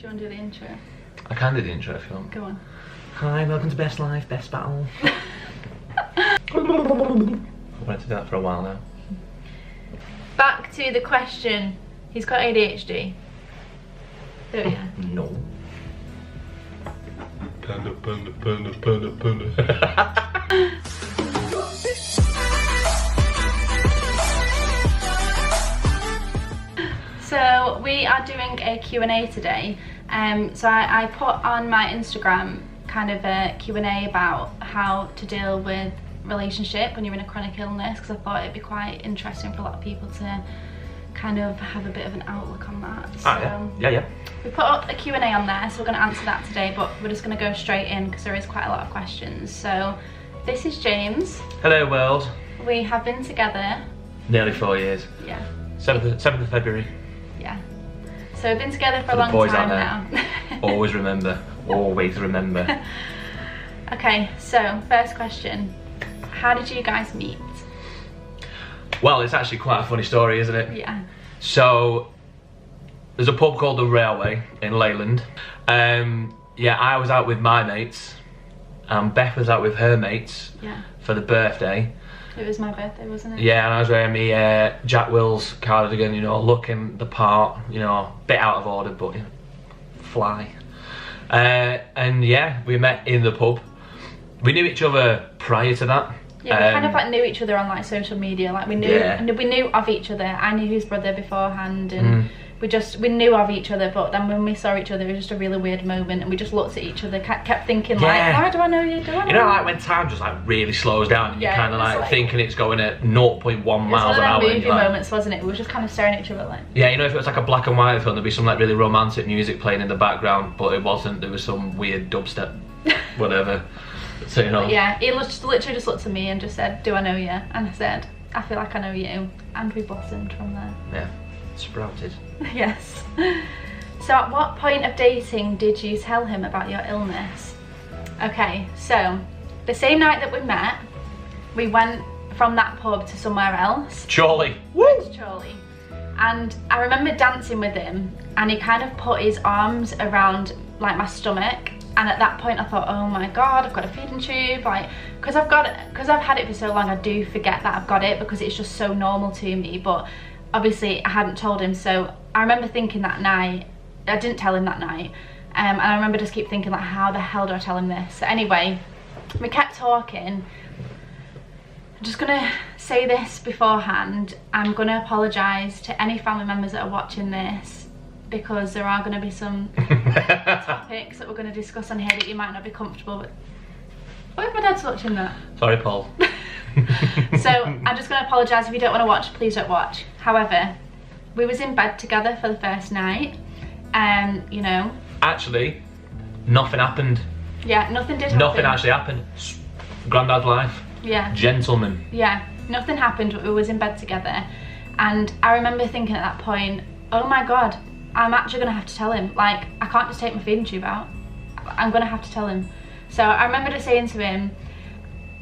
you want to do the intro? I can do the intro if you want. Go on. Hi, welcome to Best Life, Best Battle. I've wanted to do that for a while now. Back to the question. He's got ADHD. Don't you? No. Panda, panda, panda, panda, panda. So we are doing a Q&A today. So I put on my Instagram kind of a Q&A about how to deal with relationship when you're in a chronic illness, because I thought it'd be quite interesting for a lot of people to kind of have a bit of an outlook on that. So yeah. we put up a Q&A on there, so we're going to answer that today, but we're just going to go straight in because there is quite a lot of questions. So this is James. Hello world. We have been together Nearly 4 years. Yeah. 7th of February. Yeah. So we've been together for a the long boys time out now. Always remember. Always remember. Okay, so first question. How did you guys meet? Well, it's actually quite a funny story, isn't it? Yeah. So, there's a pub called the Railway in Leyland. Yeah, I was out with my mates, and Beth was out with her mates for the birthday. It was my birthday, wasn't it? Yeah, and I was wearing my Jack Wills cardigan, you know, looking the part, you know, bit out of order, but you know, fly. And yeah, we met in the pub. We knew each other prior to that. Yeah, we kind of like knew each other on like social media. Like we knew of each other. I knew his brother beforehand, and we knew of each other. But then when we saw each other, it was just a really weird moment, and we just looked at each other, kept thinking like, how do I know you? Do I know you know, like when time just like really slows down, and you're kind of like thinking it's going at 0.1 miles an hour. It was one of movie moments, wasn't it? We were just kind of staring at each other like. Yeah, you know, if it was like a black and white film, there'd be some like really romantic music playing in the background, but it wasn't. There was some weird dubstep, whatever. So, you know. Yeah, he literally just looked at me and just said, do I know you? And I said, I feel like I know you. And we blossomed from there. Yeah, sprouted. Yes. So at what point of dating did you tell him about your illness? Okay, so the same night that we met, we went from that pub to somewhere else. Chorley. Woo! Chorley. And I remember dancing with him, and he kind of put his arms around like my stomach. And at that point I thought, oh my god, I've got a feeding tube, like, because I've had it for so long, I do forget that I've got it because it's just so normal to me. But obviously I hadn't told him, so I remember thinking that night, I didn't tell him that night, and I remember just keep thinking like, how the hell do I tell him this? So anyway, we kept talking. I'm just gonna say this beforehand, I'm gonna apologise to any family members that are watching this, because there are going to be some topics that we're going to discuss on here that you might not be comfortable with. What if my dad's watching that? Sorry, Paul. So I'm just going to apologise. If you don't want to watch, please don't watch. However, we was in bed together for the first night, and you know, actually nothing happened. Yeah, nothing did happen. Nothing actually happened. Grandad's life. Yeah. Gentleman. Yeah, nothing happened, but we was in bed together, and I remember thinking at that point, oh my god, I'm actually gonna have to tell him. Like, I can't just take my feeding tube out. I'm gonna have to tell him. So I remember just saying to him,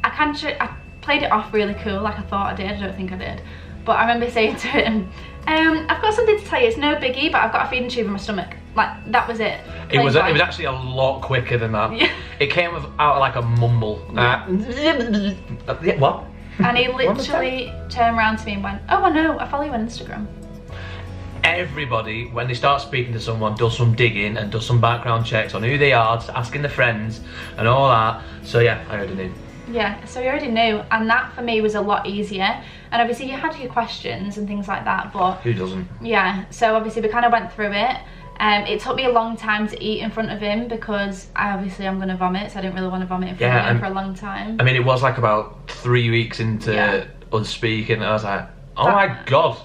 I played it off really cool, like I thought I did. I don't think I did, but I remember saying to him, I've got something to tell you. It's no biggie, but I've got a feeding tube in my stomach. Like, that was it. It was actually a lot quicker than that. Yeah. It came out like a mumble. What? And he literally turned around to me and went, oh, I know, I follow you on Instagram. Everybody, when they start speaking to someone, does some digging and does some background checks on who they are, asking their friends and all that. So yeah, I already knew. Yeah, so we already knew, and that for me was a lot easier. And obviously you had your questions and things like that, but who doesn't? Yeah, so obviously we kind of went through it. It took me a long time to eat in front of him because I'm going to vomit, so I didn't really want to vomit in front of him for a long time. I mean, it was like about 3 weeks into us speaking, I was like, oh my god,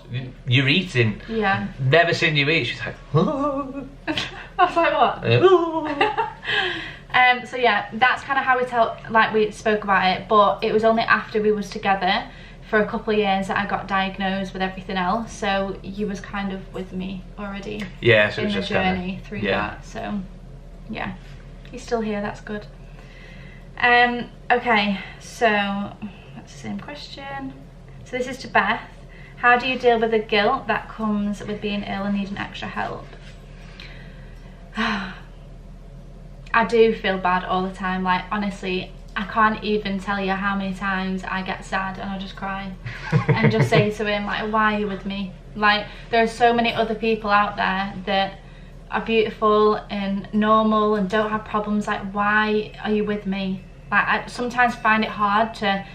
you're eating. Yeah. Never seen you eat. She's like, oh. I was like, what? So yeah, that's kind of how we spoke about it, but it was only after we was together for a couple of years that I got diagnosed with everything else. So you was kind of with me already. Yeah, so in it was the just journey through that. So yeah, he's still here. That's good. Okay, so that's the same question. So this is to Beth. How do you deal with the guilt that comes with being ill and needing extra help? I do feel bad all the time. Like, honestly, I can't even tell you how many times I get sad and I just cry and just say to him, like, why are you with me? Like, there are so many other people out there that are beautiful and normal and don't have problems. Like, why are you with me? Like, I sometimes find it hard to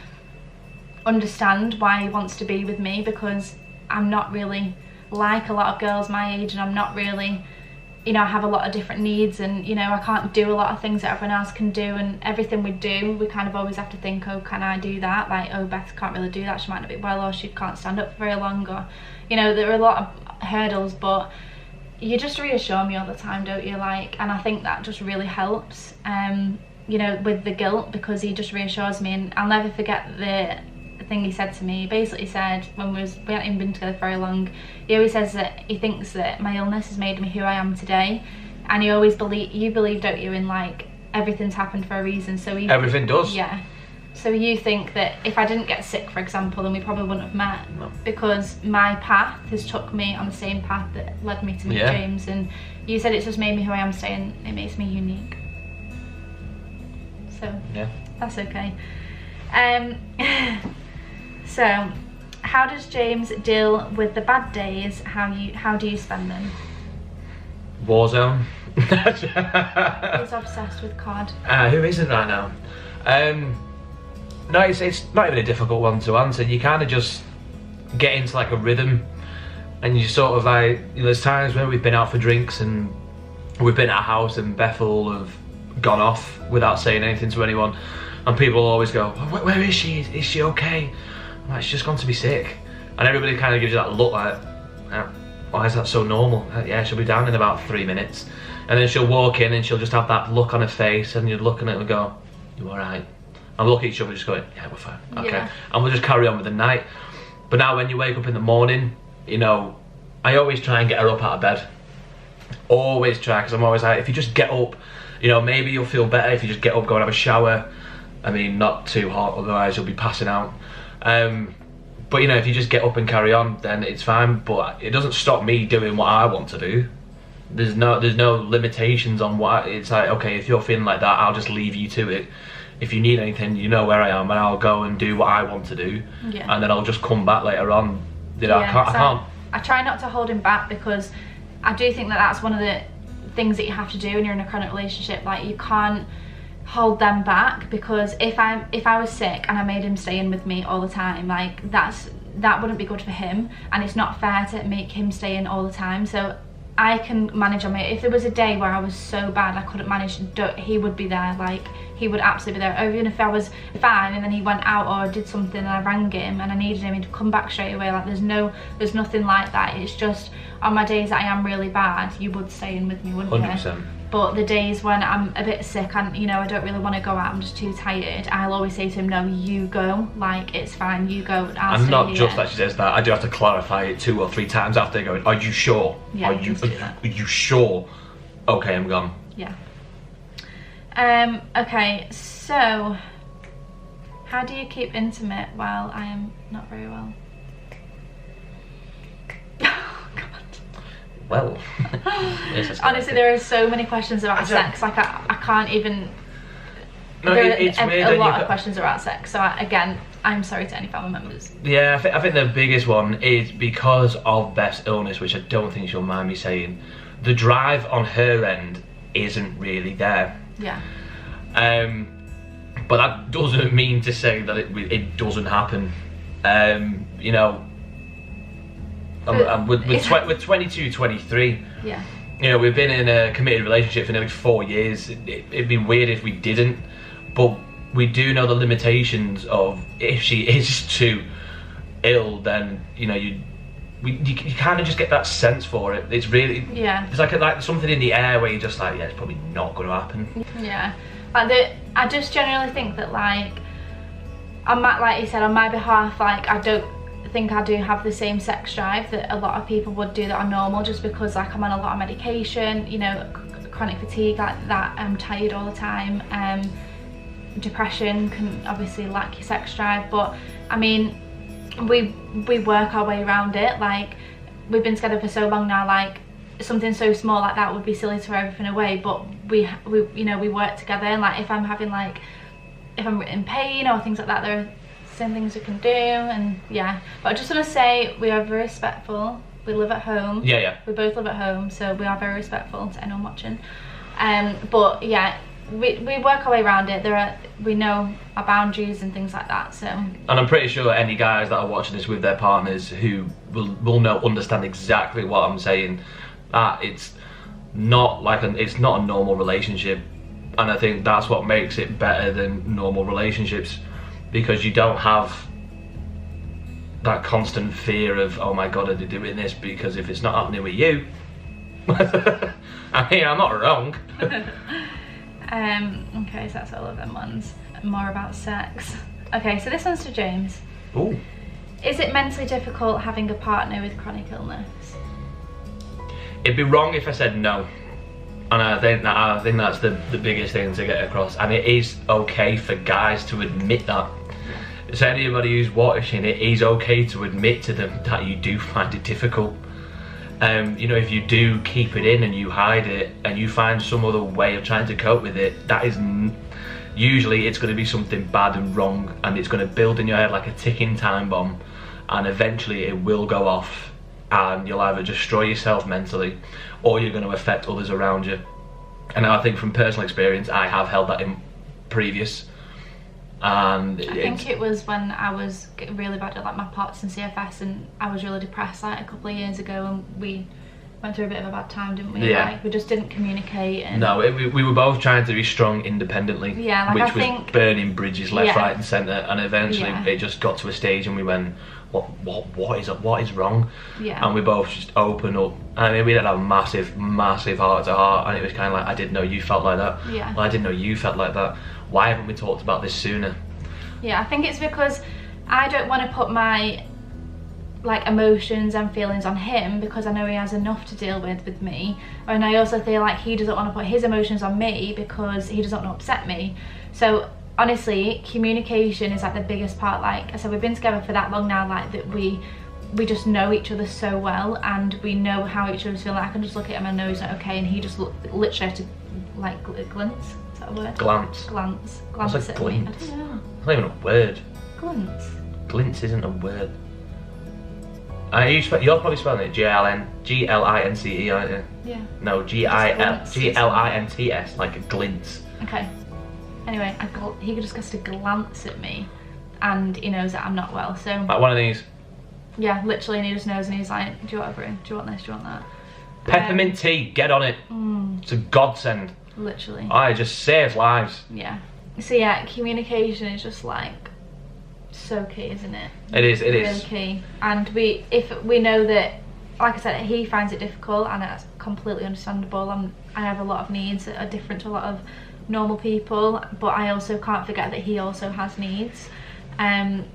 understand why he wants to be with me, because I'm not really like a lot of girls my age, and I'm not really, you know, I have a lot of different needs, and, you know, I can't do a lot of things that everyone else can do, and everything we do, we kind of always have to think, oh, can I do that? Like, oh, Beth can't really do that, she might not be well, or she can't stand up for very long, or, you know, there are a lot of hurdles, but you just reassure me all the time, don't you? Like, and I think that just really helps, you know, with the guilt, because he just reassures me. And I'll never forget the thing he said to me. He basically said, when we hadn't even been together very long, he always says that he thinks that my illness has made me who I am today, and he always you believe, don't you, in like everything's happened for a reason. So everything does. Yeah. So you think that if I didn't get sick, for example, then we probably wouldn't have met. No. Because my path has took me on the same path that led me to meet James, and you said it's just made me who I am today, and it makes me unique. So yeah, that's okay. So how does James deal with the bad days? How do you spend them? Warzone. He's obsessed with COD. Who isn't right now? No, it's not even a difficult one to answer. You kind of just get into like a rhythm, and you sort of like, you know, there's times where we've been out for drinks and we've been at a house and Beth will have gone off without saying anything to anyone, and people will always go, where is she? Is she okay? I'm like, she's just gone to be sick. And everybody kind of gives you that look like, why is that so normal? Yeah, she'll be down in about 3 minutes. And then she'll walk in and she'll just have that look on her face, and you're looking at her and go, you alright? And we look at each other just going, yeah, we're fine, okay. Yeah. And we'll just carry on with the night. But now when you wake up in the morning, you know, I always try and get her up out of bed. Always try, because I'm always like, if you just get up, you know, maybe you'll feel better if you just get up, go and have a shower. I mean, not too hot, otherwise you'll be passing out. But you know, if you just get up and carry on, then it's fine. But it doesn't stop me doing what I want to do. There's no limitations on what it's like. Okay, if you're feeling like that, I'll just leave you to it. If you need anything, you know where I am, and I'll go and do what I want to do. Yeah. And then I'll just come back later on. You know, yeah, I try not to hold him back, because I do think that that's one of the things that you have to do when you're in a chronic relationship. Like, you can't hold them back, because if I was sick and I made him stay in with me all the time, like that wouldn't be good for him, and it's not fair to make him stay in all the time. So I can manage on my, if there was a day where I was so bad I couldn't manage, he would be there. Like, he would absolutely be there. Even if I was fine and then he went out or did something and I rang him and I needed him, he'd come back straight away. Like, there's nothing like that. It's just on my days that I am really bad, you would stay in with me, wouldn't 100%. you? But the days when I'm a bit sick and, you know, I don't really want to go out, I'm just too tired, I'll always say to him, no, you go, like, it's fine, you go, I'll stay and not here. just that she says that, I do have to clarify it 2 or 3 times after, going, are you sure? Yeah, are you sure? Okay, I'm gone. Yeah. Okay, so how do you keep intimate while I am not very well? Well, honestly, there are so many questions about sex. Like, I can't even. No, it's weird. A lot of questions about sex. So again, I'm sorry to any family members. Yeah, I think the biggest one is because of Beth's illness, which I don't think she'll mind me saying. The drive on her end isn't really there. Yeah. But that doesn't mean to say that it doesn't happen. You know. With 22, 23, yeah, you know, we've been in a committed relationship for nearly 4 years. It'd be weird if we didn't, but we do know the limitations of, if she is too ill, then, you know, you kind of just get that sense for it. It's really, yeah, it's like something in the air where you're just like, yeah, it's probably not going to happen. Yeah, I just generally think that, like you said, on my behalf, like, I don't think I do have the same sex drive that a lot of people would do that are normal, just because, like, I'm on a lot of medication, you know, chronic fatigue, like that, I'm tired all the time. Depression can obviously lack your sex drive, but I mean, we work our way around it. Like, we've been together for so long now, like, something so small like that would be silly to throw everything away, but we you know, we work together, and like if I'm having like, if I'm in pain or things like that, there are some things we can do. And yeah, but I just want to say we are very respectful. We live at home. Yeah. We both live at home, so we are very respectful to anyone watching. But yeah, we work our way around it. We know our boundaries and things like that. So. And I'm pretty sure any guys that are watching this with their partners who will understand exactly what I'm saying. That it's not like it's not a normal relationship, and I think that's what makes it better than normal relationships, because you don't have that constant fear of, oh my god, are they doing this? Because if it's not happening with you, I mean, I'm not wrong. Okay, so that's all of them ones. More about sex. Okay, so this one's to James. Ooh. Is it mentally difficult having a partner with chronic illness? It'd be wrong if I said no. And I think that's the biggest thing to get across. And it is okay for guys to admit that. So anybody who's watching, it is okay to admit to them that you do find it difficult. You know, if you do keep it in and you hide it and you find some other way of trying to cope with it, that is usually it's going to be something bad and wrong, and it's going to build in your head like a ticking time bomb, and eventually it will go off, and you'll either destroy yourself mentally or you're going to affect others around you. And I think from personal experience, I have held that in previous. And I think it was when I was really bad at like my POTS and CFS, and I was really depressed like a couple of years ago, and we went through a bit of a bad time, didn't we? Yeah. Like, we just didn't communicate. And no, we were both trying to be strong independently. Yeah, like which I was think burning bridges left, yeah. right, and centre. And eventually, it just got to a stage, and we went, what is wrong? Yeah. And we both just opened up. I mean, we did have a massive heart to heart, and it was kind of like, I didn't know you felt like that. Yeah. Well, I didn't know you felt like that. Why haven't we talked about this sooner? Yeah, I think it's because I don't want to put my like emotions and feelings on him, because I know he has enough to deal with me, and I also feel like he doesn't want to put his emotions on me because he doesn't want to upset me. So honestly, communication is like the biggest part. Like I said, we've been together for that long now, like that we just know each other so well, and we know how each other's feeling. I can just look at him and know he's not okay, and he just literally has to like glance. Is that a word? Glance. Glance What's a at me. I glance? don't know. It's not even a word. Glance. Glints isn't a word. You're probably spelling it G-L-I-N-C-E, aren't you? Yeah. No, G-I-L-G-L-I-N-T-S, like a glint. Okay. Anyway, he just has to glance at me, and he knows that I'm not well. So. Like one of these. Yeah, literally, and he just knows, and he's like, "Do you want a brew? Do you want this? Do you want that?" Peppermint tea, get on it. It's a godsend. Literally. It just saves lives. Yeah. So yeah, communication is just like so key, isn't it? It is. It really is. Key. And if we know that, like I said, he finds it difficult, and that's completely understandable. I have a lot of needs that are different to a lot of normal people, but I also can't forget that he also has needs.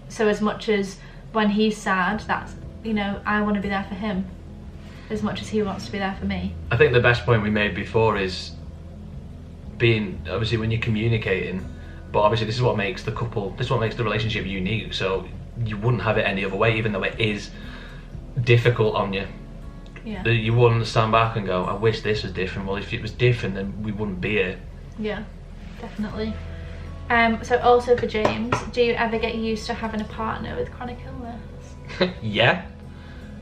So as much as when he's sad, that's, you know, I want to be there for him as much as he wants to be there for me. I think the best point we made before is being, obviously when you're communicating, but obviously this is what makes the relationship unique, so you wouldn't have it any other way, even though it is difficult on you. Yeah. You wouldn't stand back and go, I wish this was different. Well, if it was different, then we wouldn't be here. Yeah, definitely. So also for James, do you ever get used to having a partner with chronic illness? Yeah.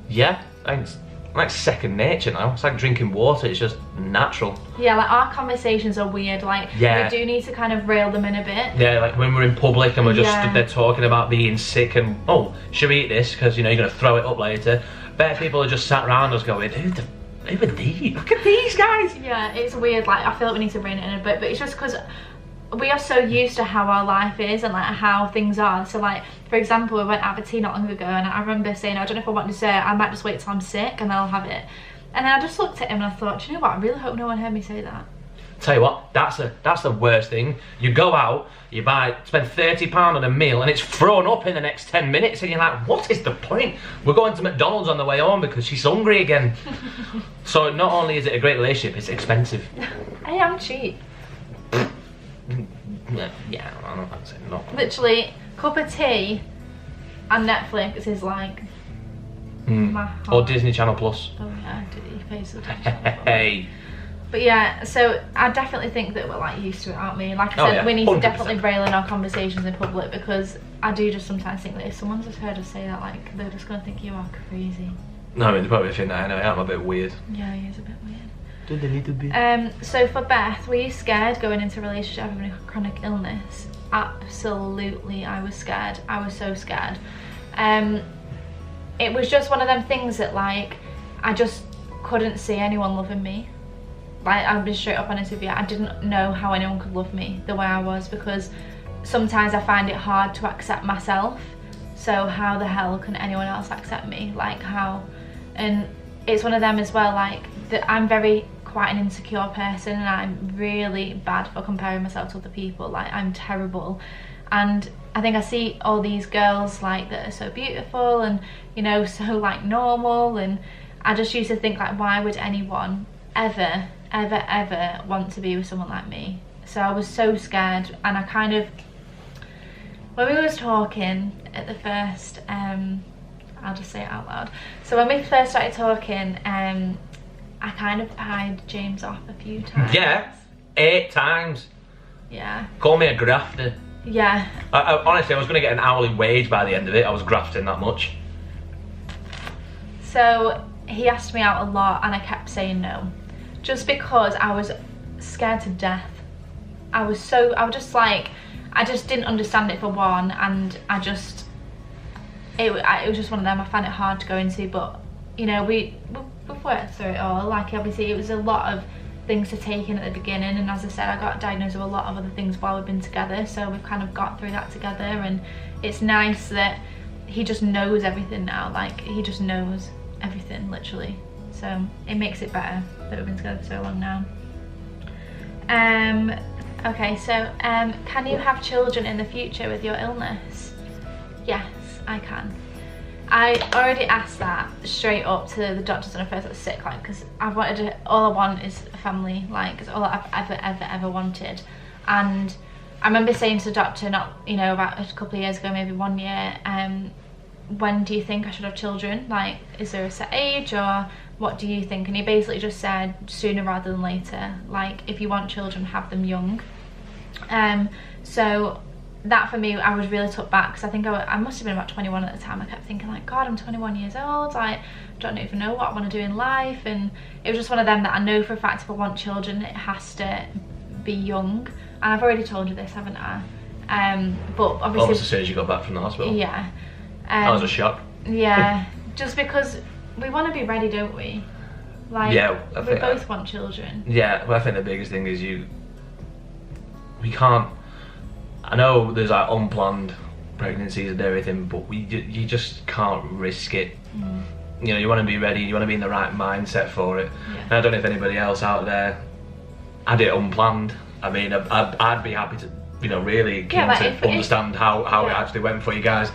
It's like second nature now. It's like drinking water. It's just natural. Yeah, like our conversations are weird. Like we do need to kind of reel them in a bit. Yeah, like when we're in public and we're just they're talking about being sick and, oh, should we eat this? Because, you know, you're going to throw it up later. Better people are just sat around us going, who are these? Look at these guys. Yeah, it's weird. Like I feel like we need to rein it in a bit, but it's just because we are so used to how our life is and like how things are. So like, for example, we went out for tea not long ago, and I remember saying, I don't know if I want dessert, I might just wait till I'm sick and then I'll have it. And then I just looked at him and I thought, do you know what, I really hope no one heard me say that. Tell you what, that's the worst thing. You go out, you spend £30 on a meal, and it's thrown up in the next 10 minutes, and you're like, what is the point? We're going to McDonald's on the way home because she's hungry again. So not only is it a great relationship, it's expensive. I am cheap. Yeah, I don't know if I'd say not. Literally, cup of tea and Netflix is like My heart. Or Disney Channel Plus. Oh yeah, he pays the attention. Hey. But yeah, so I definitely think that we're like used to it, aren't we? Like I said, yeah, we need to 100%. definitely rail in our conversations in public, because I do just sometimes think that if someone's just heard us say that, like, they're just gonna think you are crazy. No, I mean, they probably think that anyway. I'm a bit weird. Yeah, he is a bit weird. Just a little bit. So for Beth, were you scared going into a relationship having a chronic illness? Absolutely, I was scared. I was so scared. It was just one of them things that, like, I just couldn't see anyone loving me. Like, I'll be straight up honest with you, I didn't know how anyone could love me the way I was, because sometimes I find it hard to accept myself. So how the hell can anyone else accept me? Like, how? And it's one of them as well, like, that I'm quite an insecure person, and I'm really bad for comparing myself to other people. Like, I'm terrible. And I think I see all these girls, like, that are so beautiful and, you know, so, like, normal, and I just used to think, like, why would anyone ever want to be with someone like me? So I was so scared. And I kind of, when we was talking at the first, I'll just say it out loud. So when we first started talking, I kind of eyed James off a few times. Yeah, 8 times. Yeah. Call me a grafter. Yeah. Honestly, I was going to get an hourly wage by the end of it. I was grafting that much. So he asked me out a lot, and I kept saying no, just because I was scared to death. I was just like, I just didn't understand it for one, and it was just one of them. I found it hard to go into, but you know, we've worked through it all. Like, obviously it was a lot of things to take in at the beginning, and as I said, I got diagnosed with a lot of other things while we've been together, so we've kind of got through that together. And it's nice that he just knows everything now. Like, he just knows everything, literally, so it makes it better that we've been together for so long now. Okay, so can you have children in the future with your illness? Yes, I can. I already asked that straight up to the doctors when I first got sick, like, because all I want is a family, like, it's all I've ever wanted. And I remember saying to the doctor, not, you know, about a couple of years ago, maybe 1 year, when do you think I should have children? Like, is there a set age, or what do you think? And he basically just said sooner rather than later. Like, if you want children, have them young. So that for me, I was really took back, because I think I must have been about 21 at the time. I kept thinking, like, God, I'm 21 years old, I don't even know what I want to do in life. And it was just one of them that I know for a fact, if I want children, it has to be young. And I've already told you this, haven't I? But obviously, Almost as soon as you got back from the hospital. Yeah. That was a shock. Yeah, just because we want to be ready, don't we? Like, yeah, we both want children. Yeah, well, I think the biggest thing is we can't, I know there's like unplanned pregnancies and everything, but you just can't risk it. You know, you want to be ready, you want to be in the right mindset for it. Yeah. And I don't know if anybody else out there had it unplanned. I mean, I'd be happy to, you know, really keen to understand how it actually went for you guys.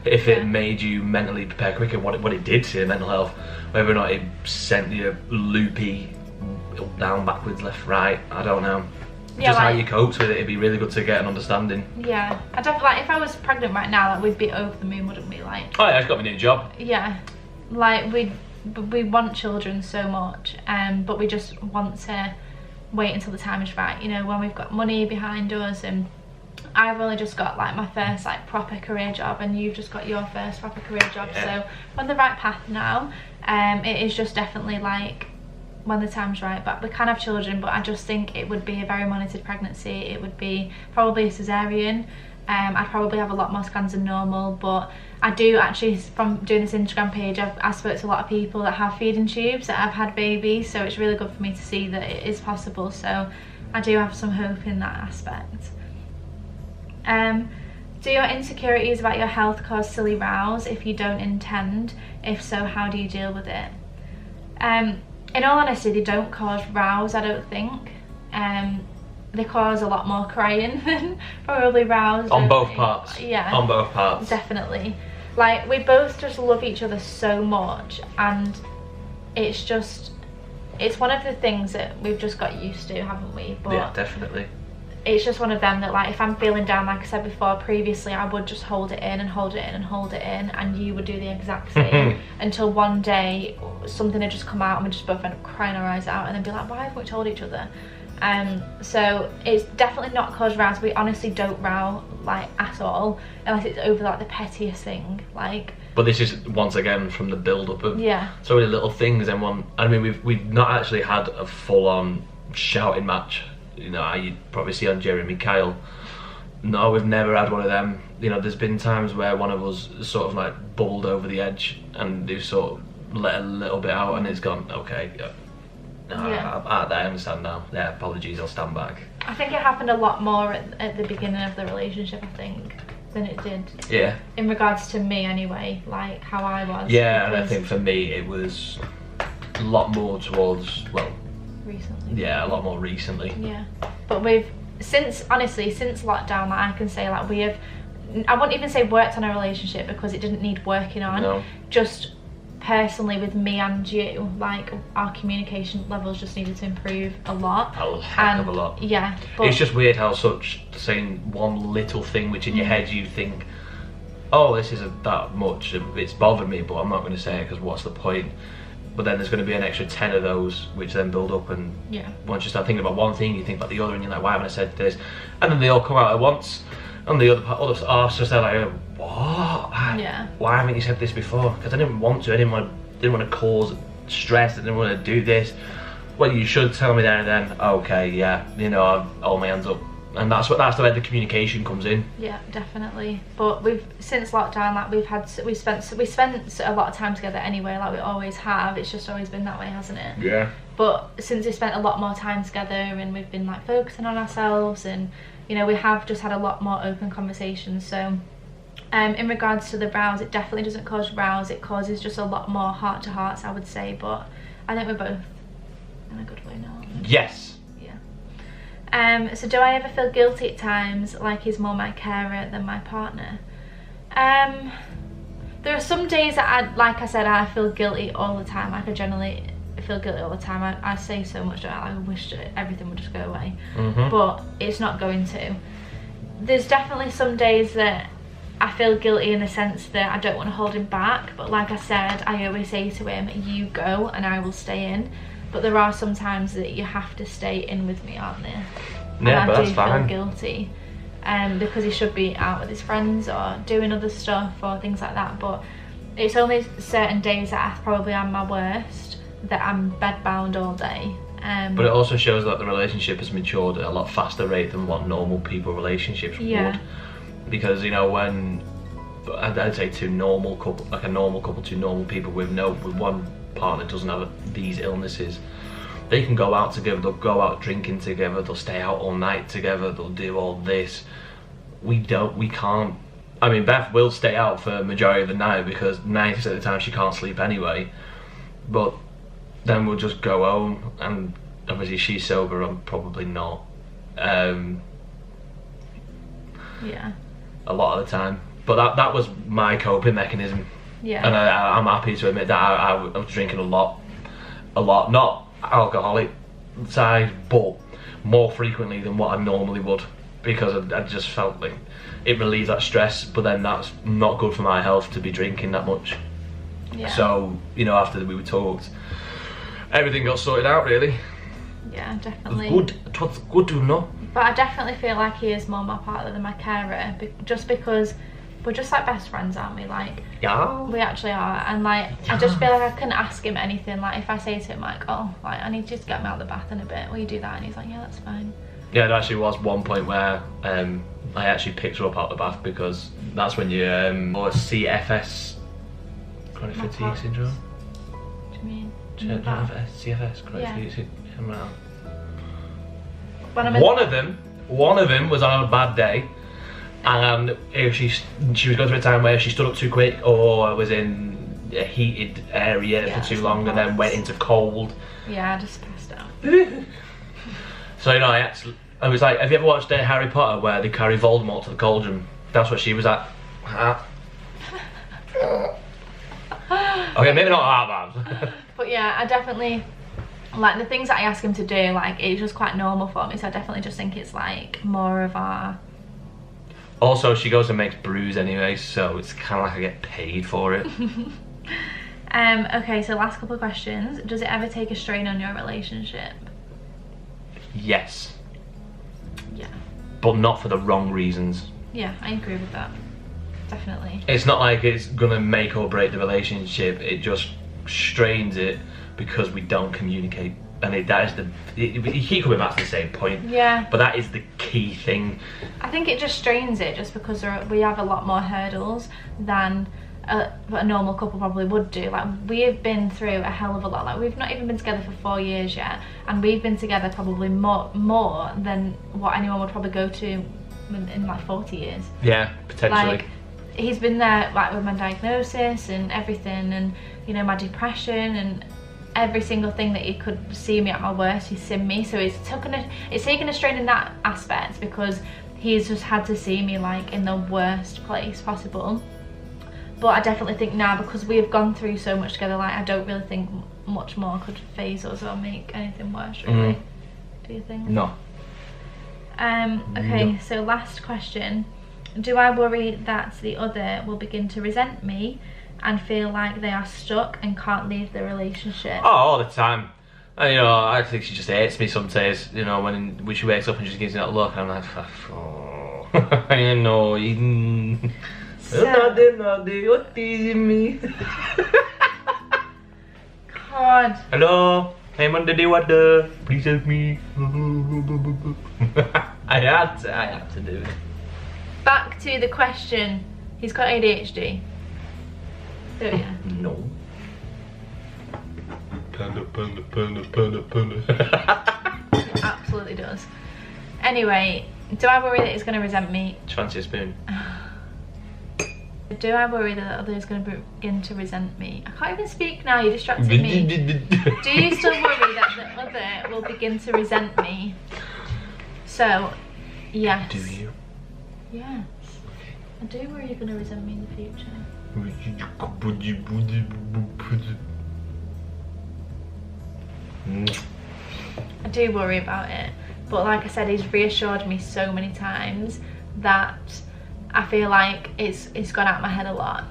If it made you mentally prepare quicker, what it did to your mental health, whether or not it sent you loopy, up, down, backwards, left, right, I don't know. Yeah, just like, how you coped with it, it'd be really good to get an understanding. Yeah, I definitely, like, if I was pregnant right now, like, we'd be over the moon, wouldn't we? Like, oh yeah, it's got me a new job. Yeah, like, we want children so much, but we just want to wait until the time is right, you know, when we've got money behind us. And I've only just got, like, my first, like, proper career job, and you've just got your first proper career job. Yeah. So we're on the right path now. It is just definitely, like, when the time's right, but we can have children. But I just think it would be a very monitored pregnancy. It would be probably a cesarean. I'd probably have a lot more scans than normal, but I do actually, from doing this Instagram page, I've spoke to a lot of people that have feeding tubes that have had babies, so it's really good for me to see that it is possible. So I do have some hope in that aspect. Do your insecurities about your health cause silly rows if you don't intend? If so, how do you deal with it? In all honesty, they don't cause rows, I don't think. They cause a lot more crying than probably rows. On both parts. Yeah. On both parts. Definitely. Like, we both just love each other so much, and it's one of the things that we've just got used to, haven't we? But yeah, definitely. it's just one of them that, like, if I'm feeling down, like I said before previously, I would just hold it in and hold it in and hold it in, and you would do the exact same until one day something had just come out and we just both end up crying our eyes out and then be like, why haven't we told each other? So it's definitely not caused rows. We honestly don't row, like, at all, unless it's over, like, the pettiest thing, like. But this is once again from the build up of so many little things. And I mean, we've not actually had a full on shouting match. You know, you'd probably see on Jeremy Kyle. No, we've never had one of them. You know, there's been times where one of us sort of like bubbled over the edge and they've sort of let a little bit out and it's gone, okay, I understand now. Yeah, apologies, I'll stand back. I think it happened a lot more at the beginning of the relationship, I think, than it did. Yeah. In regards to me anyway, like how I was. Yeah, and I think for me it was a lot more towards, well, recently. Yeah, a lot more recently. Yeah, but we've since lockdown, like, I can say, like, we have, I wouldn't even say worked on a relationship because it didn't need working on. No. Just personally with me and you, like, our communication levels just needed to improve a lot. A heck of a lot. Yeah. But it's just weird how saying one little thing which in your head you think, oh, this isn't that much, it's bothered me, but I'm not going to say it because what's the point? But then there's going to be an extra 10 of those which then build up, and once you start thinking about one thing you think about the other and you're like, why haven't I said this? And then they all come out at once and the other arse just like, what? Yeah. Why haven't you said this before? Because I didn't want to, I didn't want to cause stress, I didn't want to do this. Well, you should tell me there and then, okay, yeah, you know, I'll hold my hands up. And that's the way the communication comes in. Yeah, definitely. But we've, since lockdown, like, we spent a lot of time together anyway, like we always have. It's just always been that way, hasn't it? Yeah. But since we spent a lot more time together and we've been, like, focusing on ourselves, and, you know, we have just had a lot more open conversations. So in regards to the rows, it definitely doesn't cause rows, it causes just a lot more heart to hearts, I would say. But I think we're both in a good way now. Yes. So do I ever feel guilty at times, like he's more my carer than my partner? There are some days that like I said, I feel guilty all the time. Like, I generally feel guilty all the time. I say so much that I wish that everything would just go away, but it's not going to. There's definitely some days that I feel guilty in the sense that I don't want to hold him back, but like I said, I always say to him, you go and I will stay in. But there are some times that you have to stay in with me, aren't there? Yeah, and but I that's fine. feel guilty because he should be out with his friends or doing other stuff or things like that. But it's only certain days that I probably am my worst, that I'm bedbound all day. But it also shows that the relationship has matured at a lot faster rate than what normal people relationships would. Because, you know, when I'd say two normal couple, like a normal couple, two normal people with one partner doesn't have these illnesses, they can go out together, they'll go out drinking together, they'll stay out all night together, they'll do all this. We can't. I mean, Beth will stay out for the majority of the night because 90% of the time she can't sleep anyway, but then we'll just go home, and obviously she's sober, I'm probably not, yeah, a lot of the time. But that was my coping mechanism. yeah, And I'm happy to admit that I was drinking a lot, not alcoholic side, but more frequently than what I normally would, because I just felt like it relieved that stress, but then that's not good for my health to be drinking that much. yeah. So, you know, after we talked, everything got sorted out, really. Yeah, definitely. It was good to know. But I definitely feel like he is more my partner than my carer, just because we're just like best friends, aren't we? Like, Yeah. we actually are. And like, I just feel like I can ask him anything. Like, if I say to him, like, oh, like, I need you to get me out of the bath in a bit, will you do that? And he's like, yeah, that's fine. Yeah, there actually was one point where I actually picked her up out of the bath, because that's when you or CFS, chronic My fatigue parts. syndrome. What do you mean? CFS, chronic Yeah. fatigue syndrome. When I'm in One of them was on a bad day, and she was going through a time where she stood up too quick or was in a heated area Yeah, for too it's long, my and then parts. went into cold. yeah, I just passed out. So, you know, I was like, have you ever watched Harry Potter where they carry Voldemort to the cauldron? That's what she was at. Okay, maybe not that bad. But yeah, I definitely like the things that I ask him to do, like it's just quite normal for me, so I definitely just think it's like more of our... Also, she goes and makes brews anyway, so it's kind of like I get paid for it. Okay, so last couple of questions. Does it ever take a strain on your relationship? Yes. Yeah. But not for the wrong reasons. Yeah, I agree with that. Definitely. It's not like it's gonna make or break the relationship, it just strains it because we don't communicate. And that is you keep coming back to the same point. Yeah. But that is the key thing. I think it just strains it just because we have a lot more hurdles than a normal couple probably would do. Like, we have been through a hell of a lot. Like, we've not even been together for 4 years yet, and we've been together probably more than what anyone would probably go to in like 40 years. Yeah, potentially. Like, he's been there like with my diagnosis and everything, and you know, my depression, and every single thing that he could see me at my worst, he's seen me. So it's taken a strain in that aspect, because he's just had to see me like in the worst place possible. But I definitely think now, because we have gone through so much together, like I don't really think much more could phase us or make anything worse, really. Do you think? No. Okay, No. so last question. Do I worry that the other will begin to resent me and feel like they are stuck and can't leave the relationship? Oh, all the time. And, you know, I think she just hates me some days. You know, when she wakes up and she gives me that look, and I'm like, oh, you know, you're teasing me. God. Hello, I'm under the water. Please help me. I have to do it. Back to the question. He's got ADHD. Do you? No. He absolutely does. Anyway, do I worry that he's going to resent me? Do you fancy a spoon? Do I worry that the other is going to begin to resent me? I can't even speak now, you distracted me. Do you still worry that the other will begin to resent me? So, yes. Do you? Yes. I do worry you're going to resent me in the future. I do worry about it. But like I said, he's reassured me so many times that I feel like it's gone out of my head a lot.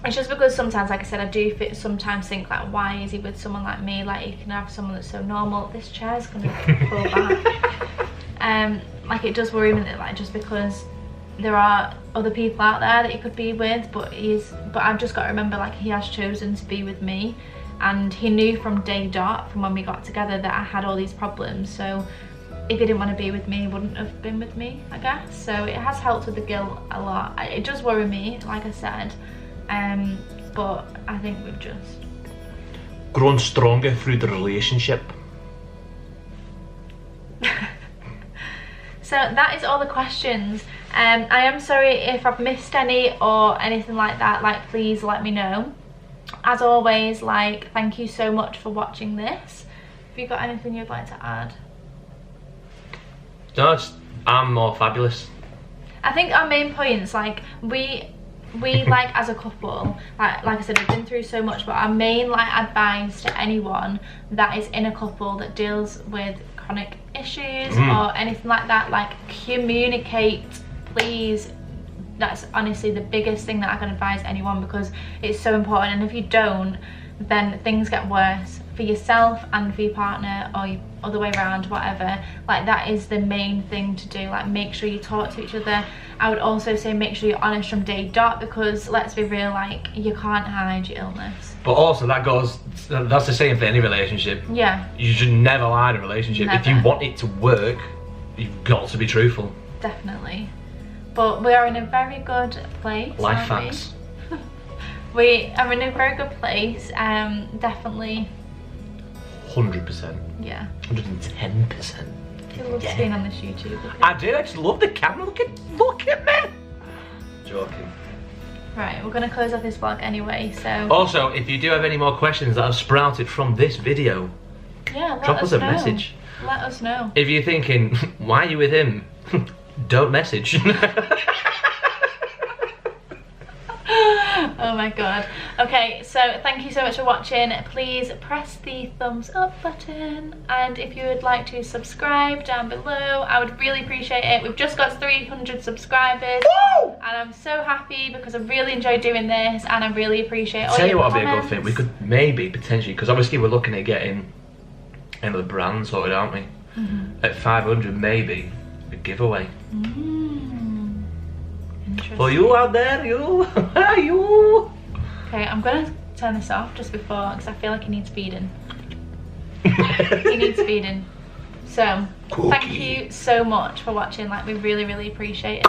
It's just because sometimes, like I said, I do sometimes think like, why is he with someone like me? Like, you can have someone that's so normal. This chair's gonna fall back. Like, it does worry me that, like, just because there are other people out there that he could be with, but I've just got to remember, like, he has chosen to be with me, and he knew from day dot, from when we got together, that I had all these problems. So if he didn't want to be with me, he wouldn't have been with me, I guess. So it has helped with the guilt a lot. It does worry me, like I said, but I think we've just grown stronger through the relationship. So that is all the questions. I am sorry if I've missed any or anything like that. Like, please let me know. As always, like, thank you so much for watching this. Have you got anything you'd like to add? No, I'm more fabulous. I think our main points, like, we like, as a couple, like I said, we've been through so much, but our main like advice to anyone that is in a couple that deals with chronic issues or anything like that, like, communicate, please. That's honestly the biggest thing that I can advise anyone, because it's so important. And if you don't, then things get worse for yourself and for your partner, or other way around, whatever. Like, that is the main thing to do. Like, make sure you talk to each other. I would also say make sure you're honest from day dot, because let's be real, like, you can't hide your illness. But also that's the same for any relationship. Yeah. You should never lie in a relationship. Never. If you want it to work, you've got to be truthful. Definitely. But we are in a very good place. Life facts. We are in a very good place. Definitely. 100%. Yeah. 110%. You love being on this YouTube. I do. I just love the camera. Look at me. Joking. Right, we're gonna close off this vlog anyway. So. Also, if you do have any more questions that have sprouted from this video, yeah, drop us a message. Let us know. If you're thinking, why are you with him? Don't message. Oh my god. Okay, so thank you so much for watching. Please press the thumbs up button, and if you would like to subscribe down below, I would really appreciate it. We've just got 300 subscribers. Woo! And I'm so happy because I really enjoyed doing this, and I really appreciate all your comments. Tell you what would be a good thing, we could maybe potentially, because obviously we're looking at getting another brand sorted, aren't we? At 500 maybe a giveaway. For you out there, you. You. Okay, I'm gonna turn this off just before, because I feel like he needs feeding. He needs feeding. So, thank you so much for watching. Like, we really, really appreciate it.